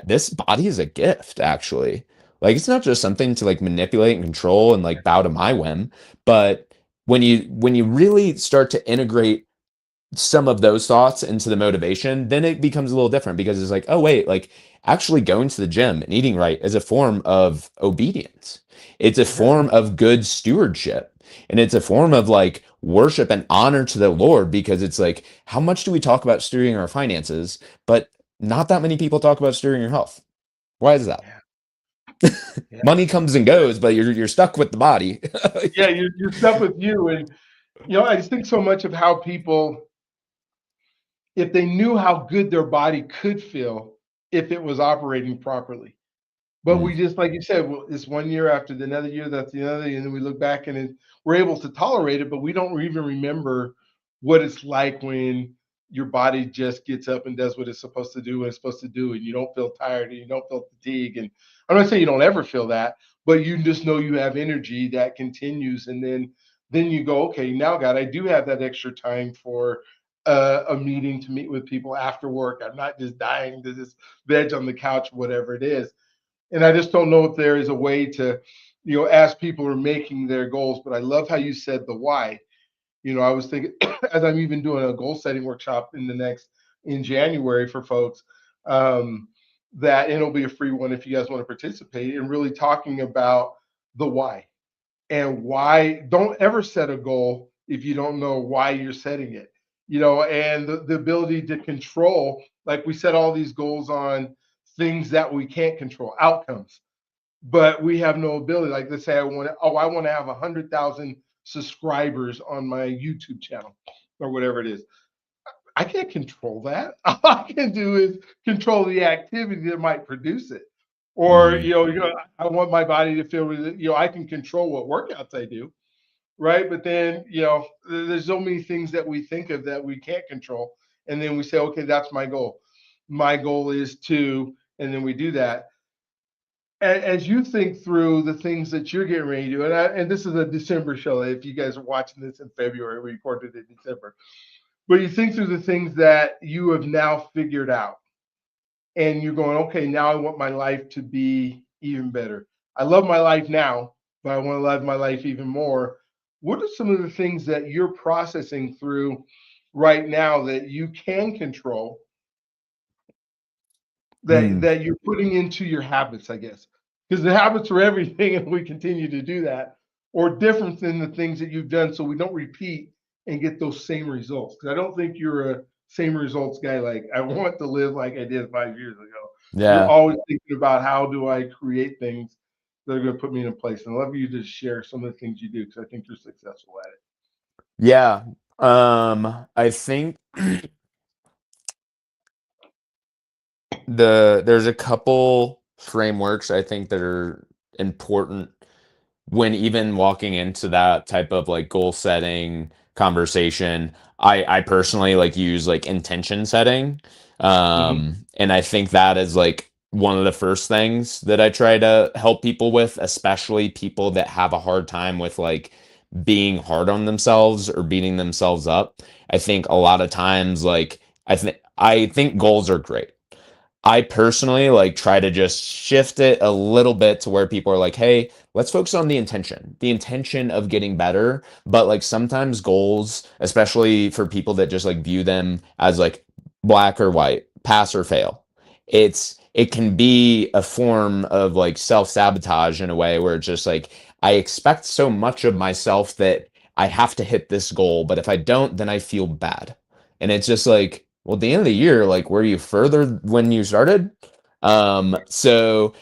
this body is a gift, actually. Like, it's not just something to like manipulate and control and like bow to my whim, but when you really start to integrate some of those thoughts into the motivation, then it becomes a little different because it's like, oh wait, like actually going to the gym and eating right is a form of obedience. It's a Yeah. form of good stewardship. And it's a form of like worship and honor to the Lord, because it's like, how much do we talk about stewarding our finances, but not that many people talk about stewarding your health? Why is that? Yeah. Yeah. Money comes and goes, but you're stuck with the body. Yeah. You're stuck with you. And, I just think so much of how people, if they knew how good their body could feel if it was operating properly. But Mm, we just, like you said, well, it's 1 year after the another year, that's the other, and then we look back and we're able to tolerate it, but we don't even remember what it's like when your body just gets up and does what it's supposed to do, what it's supposed to do, and you don't feel tired and you don't feel fatigue. And I'm not saying you don't ever feel that, but you just know you have energy that continues, and then you go, okay, now God, I do have that extra time for a meeting to meet with people after work. I'm not just dying to just veg on the couch, whatever it is. And I just don't know if there is a way to, as people are making their goals. But I love how you said the why. I was thinking as I'm even doing a goal setting workshop in January for folks, that and it'll be a free one if you guys want to participate, and really talking about the why. And why don't ever set a goal if you don't know why you're setting it. And the ability to control, like we set all these goals on things that we can't control, outcomes, but we have no ability. Like, let's say I want to have 100,000 subscribers on my YouTube channel or whatever it is. I can't control that. All I can do is control the activity that might produce it. Or, mhm. I want my body to feel really, I can control what workouts I do, right? But then, there's so many things that we think of that we can't control. And then we say, okay, that's my goal. My goal is to, and then we do that. As you think through the things that you're getting ready to do, and this is a December show. If you guys are watching this in February, we recorded it in December. But you think through the things that you have now figured out, and you're going, okay, now I want my life to be even better. I love my life now, but I want to love my life even more. What are some of the things that you're processing through right now that you can control, that Mm. you're putting into your habits, I guess? Because the habits are everything, and we continue to do that, or different than the things that you've done, so we don't repeat and get those same results. Because I don't think you're a same results guy. Like, I want to live like I did 5 years ago. You're Yeah. always thinking about, how do I create things that are going to put me in a place. And I love you to share some of the things you do, because I think you're successful at it. Yeah. I think there's a couple frameworks I think that are important when even walking into that type of like goal setting conversation. I personally like use like intention setting. Mm-hmm. And I think that is like one of the first things that I try to help people with, especially people that have a hard time with like being hard on themselves or beating themselves up. I think a lot of times like I think goals are great. I personally like try to just shift it a little bit to where people are like, hey, let's focus on the intention of getting better. But like sometimes goals, especially for people that just like view them as like black or white, pass or fail, it can be a form of like self-sabotage in a way where it's just like I expect so much of myself that I have to hit this goal, but if I don't, then I feel bad. And it's just like, well, at the end of the year, like, were you further when you started? So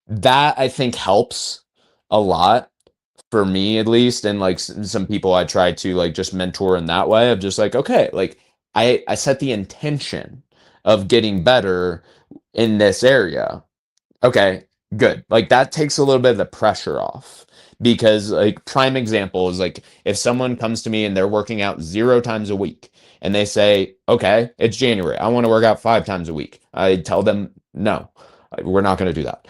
that I think helps a lot for me at least, and like some people I try to like just mentor in that way of just like, okay, like I set the intention of getting better in this area. Okay, good. Like that takes a little bit of the pressure off, because like prime example is like if someone comes to me and they're working out 0 times a week and they say, "Okay, it's January. I want to work out 5 times a week." I tell them, "No, we're not going to do that.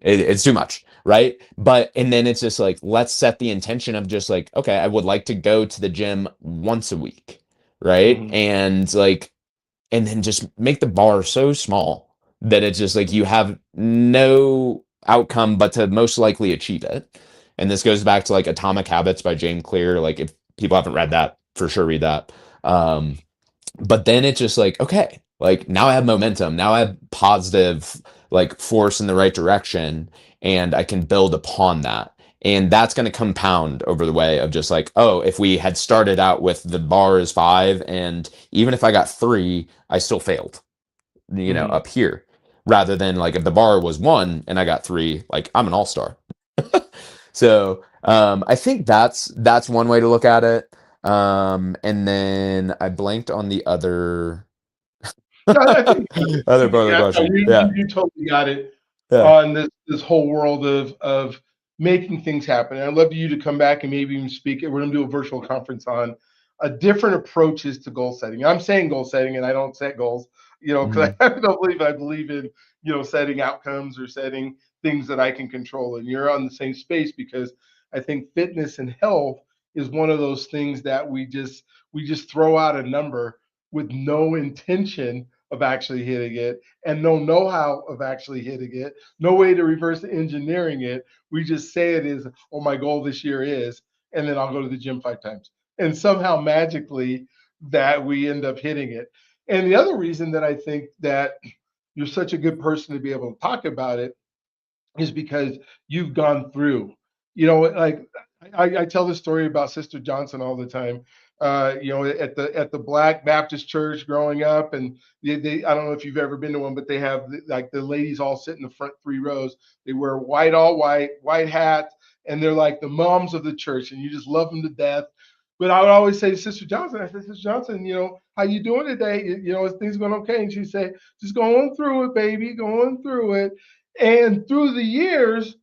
It's too much, right?" But and then it's just like let's set the intention of just like, okay, I would like to go to the gym once a week, right? Mm-hmm. And like and then just make the bar so small that it's just like you have no outcome but to most likely achieve it. And this goes back to like Atomic Habits by James Clear. Like if people haven't read that, for sure read that. Um, but then it's just like, okay, like now I have momentum. Now I have positive like force in the right direction, and I can build upon that. And that's going to compound over the way of just like, oh, if we had started out with the bar is 5, and even if I got 3, I still failed, Mhm. up here. Rather than like if the bar was 1 and I got 3, like I'm an all-star. So I think that's one way to look at it. And then I blanked on the other No, I think other part of the question. Yeah, you totally got it yeah. on this whole world of making things happen. And I'd love you to come back and maybe even speak. We're gonna do a virtual conference on different approaches to goal setting. I'm saying goal setting, and I don't set goals, because Mhm. I don't believe I believe in setting outcomes or setting things that I can control. And you're on the same space because I think fitness and health is one of those things that we just throw out a number with no intention of actually hitting it and no know-how of actually hitting it, no way to reverse engineering it. We just say it is, oh, my goal this year is, and then I'll go to the gym 5 times. And somehow magically that we end up hitting it. And the other reason that I think that you're such a good person to be able to talk about it is because you've gone through. Like I tell this story about Sister Johnson all the time. At the Black Baptist Church growing up, and they I don't know if you've ever been to one, but they have like the ladies all sit in the front 3 rows. They wear white, all white hats, and they're like the moms of the church, and you just love them to death. But I would always say to Sister Johnson, I said, Sister Johnson, how you doing today? Is things going okay? And she'd say, just going through it, baby, going through it. And through the years,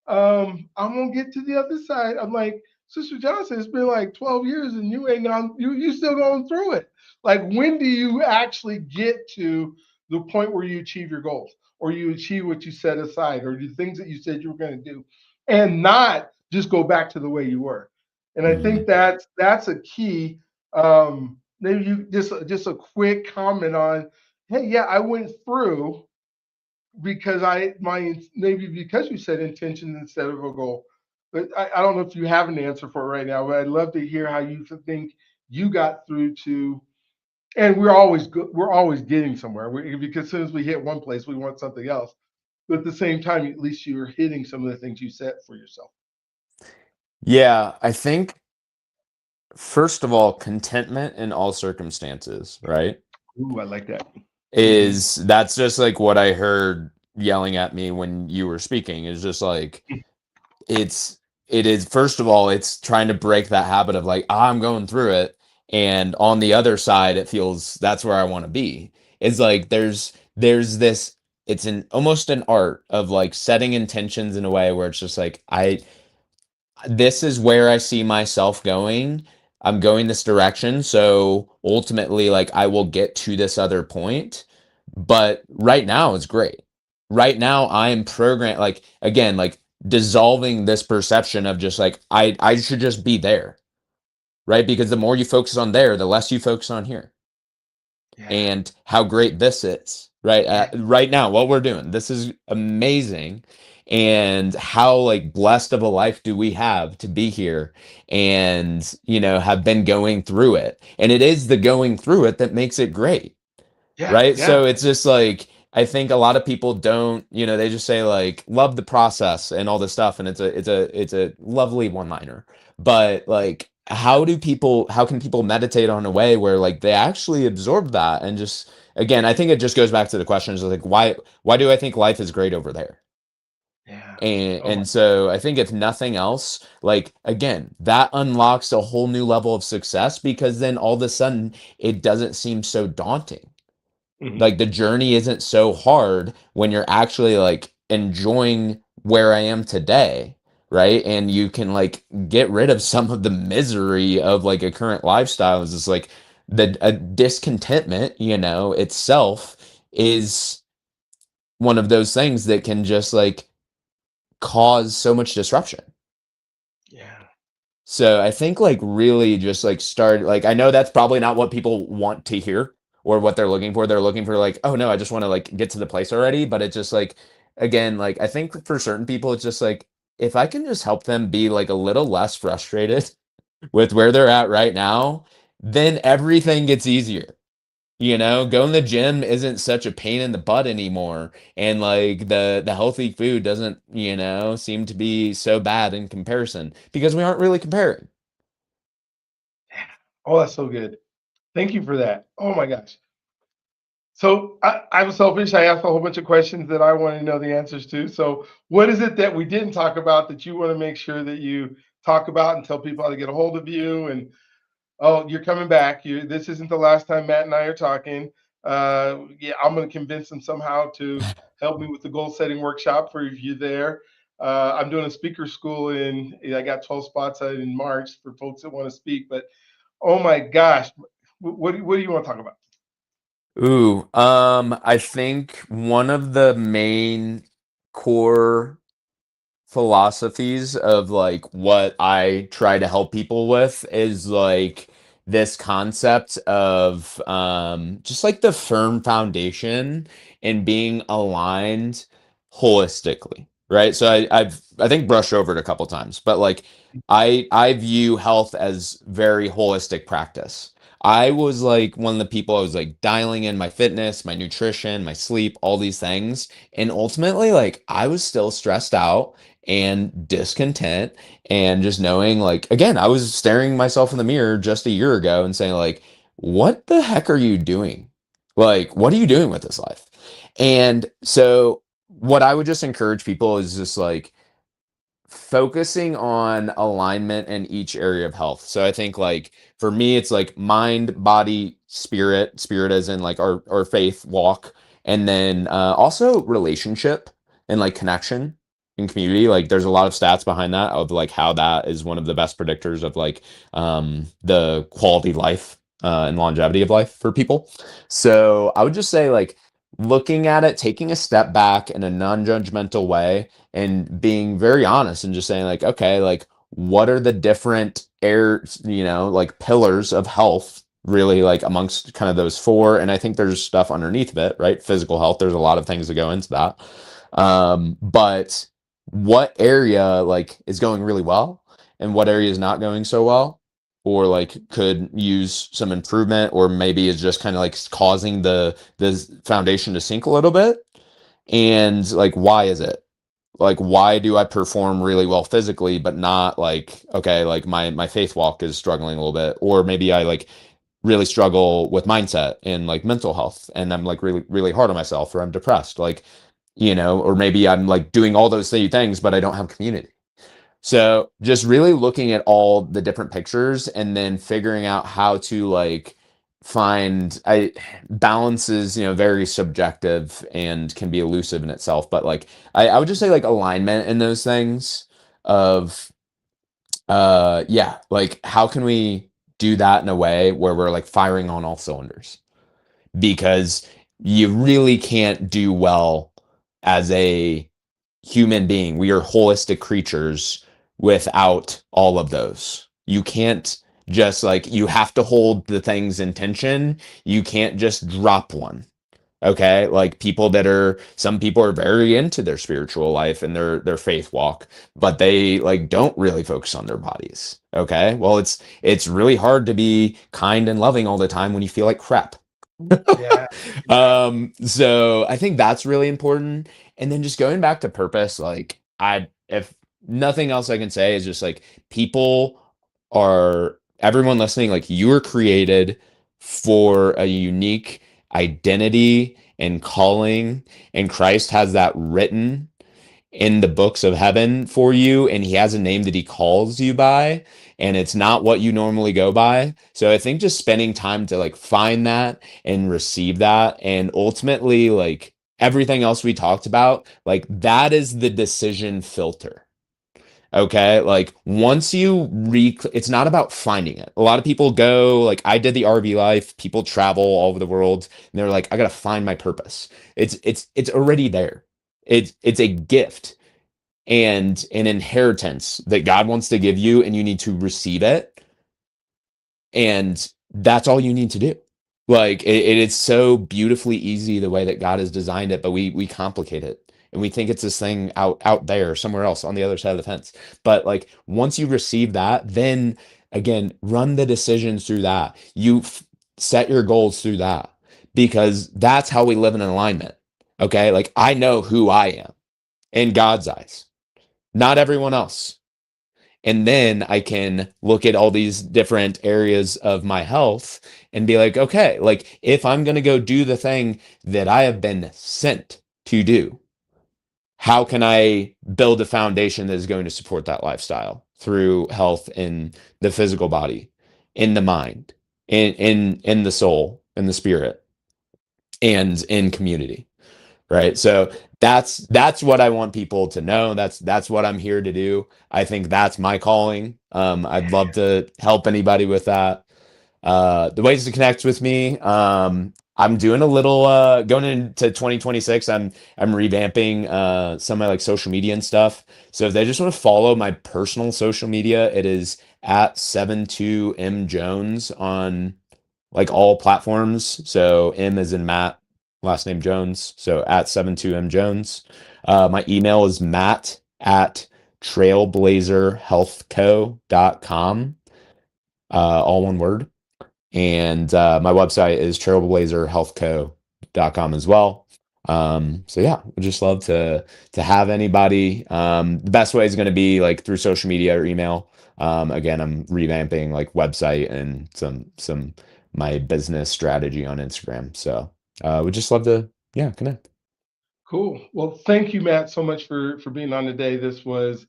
I'm gonna get to the other side. I'm like, Sister Johnson, it's been like 12 years and you ain't gone, you still going through it. Like, when do you actually get to the point where you achieve your goals or you achieve what you set aside or the things that you said you were going to do and not just go back to the way you were? And I think Mhm. that's a key. Maybe you just a quick comment on, hey, yeah, I went through because maybe because you said intention instead of a goal. But I don't know if you have an answer for it right now, but I'd love to hear how you think you got through to. And we're always getting somewhere because as soon as we hit one place, we want something else. But at the same time, at least you're hitting some of the things you set for yourself. Yeah, I think first of all, contentment in all circumstances, right? Ooh, I like that. Hmm. Is that's just like what I heard yelling at me when you were speaking, is just like it's it is first of all, it's trying to break that habit of like, "Ah, I'm going through it," and on the other side, it feels that's where I wanna be. It's like there's this it's an almost an art of, like, setting intentions in a way where it's just like, this is where I see myself going. I'm going this direction, so ultimately, like, I will get to this other point, but right now it's great. Right now, I am programmed, like, again, like, dissolving this perception of just, like, I should just be there, right? Because the more you focus on there, the less you focus on here Yeah. and how great this is, right? Yeah. Right now, what we're doing, this is amazing. And how like blessed of a life do we have to be here and, have been going through it. And it is the going through it that makes it great, Yeah. right? Yeah. So it's just like, I think a lot of people don't, they just say like love the process and all this stuff, and it's a lovely one-liner. But like how can people meditate on a way where like they actually absorb that and just again, I think it just goes back to the question is like why do I think life is great over there? Yeah. And Oh my. and so I think if nothing else, like again, that unlocks a whole new level of success because then all of a sudden it doesn't seem so daunting. Mhm. Like the journey isn't so hard when you're actually like enjoying where I am today, right? And you can like get rid of some of the misery of like a current lifestyle. Is just like the a discontentment, itself is one of those things that can just like cause so much disruption. Yeah. So I think like really just like start like I know that's probably not what people want to hear or what they're looking for. They're looking for like, oh no, I just want to like get to the place already. But it's just like, again, like I think for certain people, it's just like if I can just help them be like a little less frustrated with where they're at right now, then everything gets easier. Going to the gym isn't such a pain in the butt anymore. And like the healthy food doesn't, seem to be so bad in comparison because we aren't really comparing. Oh, that's so good. Thank you for that. Oh my gosh. So I'm selfish. I asked a whole bunch of questions that I want to know the answers to. So what is it that we didn't talk about that you want to make sure that you talk about and tell people how to get a hold of you? And oh, you're coming back. This isn't the last time Matt and I are talking. Yeah, I'm going to convince them somehow to help me with the goal setting workshop for you there. I'm doing a speaker school I got 12 spots in March for folks that want to speak. But oh my gosh, what do you want to talk about? Ooh, I think one of the main core philosophies of like what I try to help people with is like this concept of just like the firm foundation and being aligned holistically, right? So I think brushed over it a couple times, but like I view health as very holistic practice. I was like one of the people I was like dialing in my fitness, my nutrition, my sleep, all these things. And ultimately, like I was still stressed out and discontent and just knowing like again I was staring myself in the mirror just a year ago and saying like what the heck are you doing, like what are you doing with this life? And so what I would just encourage people is just like focusing on alignment in each area of health. So I think like for me it's like mind, body, spirit as in like our faith walk, and then also relationship and like connection and community. Like there's a lot of stats behind that of like how that is one of the best predictors of like the quality of life and longevity of life for people. So I would just say like looking at it, taking a step back in a non-judgmental way and being very honest and just saying like okay, like what are the different like pillars of health really like amongst kind of those four. And I think there's stuff underneath of it, right? Physical health, there's a lot of things that go into that. But what area like is going really well and what area is not going so well, or like could use some improvement, or maybe is just kind of like causing the foundation to sink a little bit. And like why is it, like why do I perform really well physically but not like okay, like my faith walk is struggling a little bit, or maybe I like really struggle with mindset and like mental health and I'm like really really hard on myself, or I'm depressed, like or maybe I'm like doing all those same things but I don't have community. So just really looking at all the different pictures and then figuring out how to like find I balance is, very subjective and can be elusive in itself. But like I would just say like alignment in those things of yeah, like how can we do that in a way where we're like firing on all cylinders? Because you really can't do well as a human being. We are holistic creatures without all of those. You can't just like, you have to hold the things in tension. You can't just drop one. Okay. Like some people are very into their spiritual life and their faith walk, but they like don't really focus on their bodies. Okay. Well, it's really hard to be kind and loving all the time when you feel like crap. Yeah, yeah. So I think that's really important. And then just going back to purpose, like if nothing else I can say is just like people everyone listening, like you were created for a unique identity and calling, and Christ has that written in the books of heaven for you, and he has a name that he calls you by, and it's not what you normally go by. So I think just spending time to like find that and receive that, and ultimately like everything else we talked about, like that is the decision filter. Okay, like once it's not about finding it. A lot of people go like I did the RV life, people travel all over the world and they're like I got to find my purpose. It's already there. It's a gift and an inheritance that God wants to give you, and you need to receive it. And that's all you need to do. Like it is so beautifully easy the way that God has designed it, but we complicate it and we think it's this thing out there somewhere else on the other side of the fence. But like once you receive that, then again, run the decisions through that. Set your goals through that because that's how we live in alignment. Okay, like I know who I am in God's eyes, not everyone else. And then I can look at all these different areas of my health and be like, okay, like if I'm going to go do the thing that I have been sent to do, how can I build a foundation that is going to support that lifestyle through health in the physical body, in the mind, in the soul, in the spirit, and in community? Right. So that's what I want people to know. That's what I'm here to do. I think that's my calling. I'd love to help anybody with that. The ways to connect with me. I'm doing a little going into 2026. I'm revamping some of my like social media and stuff. So if they just want to follow my personal social media, it is at 72M Jones on like all platforms. So M is in Matt, last name Jones. So at 72M Jones. My email is matt at trailblazerhealthco.com. All one word. And my website is trailblazerhealthco.com as well. So yeah, would just love to have anybody. The best way is going to be like through social media or email. Again, I'm revamping like website and some my business strategy on Instagram. So would just love to connect. Cool. Well, thank you, Matt, so much for being on today. This was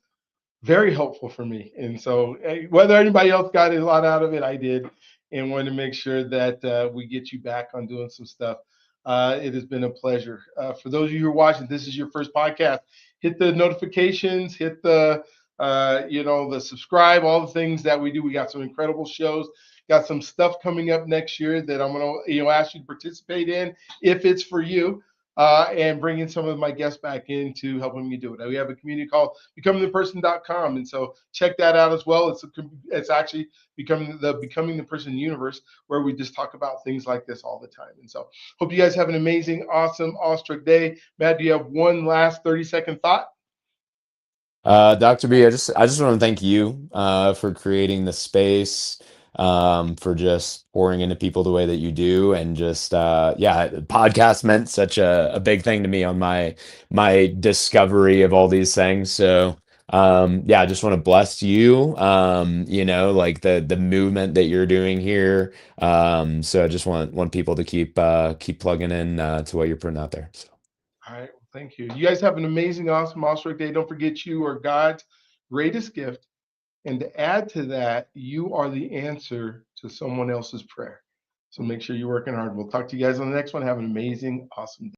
very helpful for me. And so, whether anybody else got a lot out of it, I did, and wanted to make sure that we get you back on doing some stuff. It has been a pleasure. For those of you who are watching, this is your first podcast. Hit the notifications, hit the the subscribe, all the things that we do. We got some incredible shows. Got some stuff coming up next year that I'm gonna ask you to participate in if it's for you. And bringing some of my guests back in to helping me do it. We have a community called becomingtheperson.com. And so check that out as well. It's actually becoming the person universe where we just talk about things like this all the time. And so hope you guys have an amazing, awesome, awestruck day. Matt, do you have one last 30-second thought? Dr. B, I just want to thank you for creating the space, for just pouring into people the way that you do, and just podcast meant such a big thing to me on my discovery of all these things. So I just want to bless you. Like the movement that you're doing here. So I just want people to keep plugging in to what you're putting out there. So. All right. Well, thank you. You guys have an amazing, awesome, awestruck day. Don't forget you are God's greatest gift. And to add to that, you are the answer to someone else's prayer. So make sure you're working hard. We'll talk to you guys on the next one. Have an amazing, awesome day.